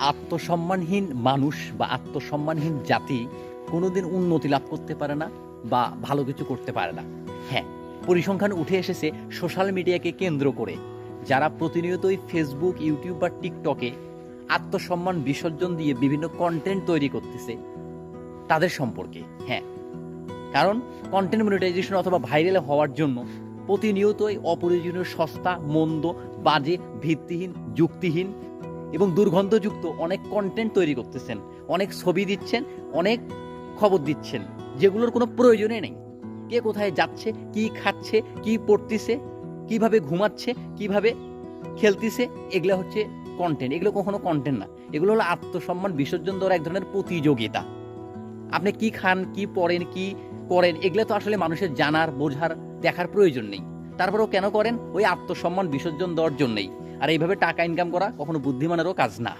আত্মসম্মানহীন মানুষ বা আত্মসম্মানহীন জাতি কোনোদিন উন্নতি লাভ করতে পারে না বা ভালো কিছু করতে পারে না। হ্যাঁ, পরিসংখ্যান উঠে এসেছে সোশ্যাল মিডিয়াকে কেন্দ্র করে যারা প্রতিনিয়তই ফেসবুক, ইউটিউব বা টিকটকে আত্মসম্মান বিসর্জন দিয়ে বিভিন্ন কন্টেন্ট তৈরি করতেছে তাদের সম্পর্কে। হ্যাঁ, কারণ কন্টেন্ট মনিটাইজেশন অথবা ভাইরাল হওয়ার জন্য প্রতিনিয়তই অপ্রয়োজনীয় সস্তা, মন্দ, বাজে, ভিত্তিহীন, যুক্তিহীন এবং দুর্গন্ধযুক্ত অনেক কন্টেন্ট তৈরি করতেছেন, অনেক ছবি দিচ্ছেন, অনেক খবর দিচ্ছেন যেগুলোর কোনো প্রয়োজনই নেই। কে কোথায় যাচ্ছে, কি খাচ্ছে, কি পড়তেছে, কিভাবে ঘুমাচ্ছে, কিভাবে খেলতেছে, এগুলো হচ্ছে কন্টেন্ট। এগুলো কখনো কন্টেন্ট না, এগুলো হলো আত্মসম্মান বিসর্জন দেওয়ার এক ধরনের প্রতিযোগিতা। আপনি কি খান, কি পড়েন, কি করেন, এগুলো তো আসলে মানুষের জানার, বোঝার, দেখার প্রয়োজন নেই। তারপরেও কেন করেন? ওই আত্মসম্মান বিসর্জন দেওয়ার জন্যই। আর এইভাবে টাকা ইনকাম করা কখনো বুদ্ধিমানেরও কাজ না।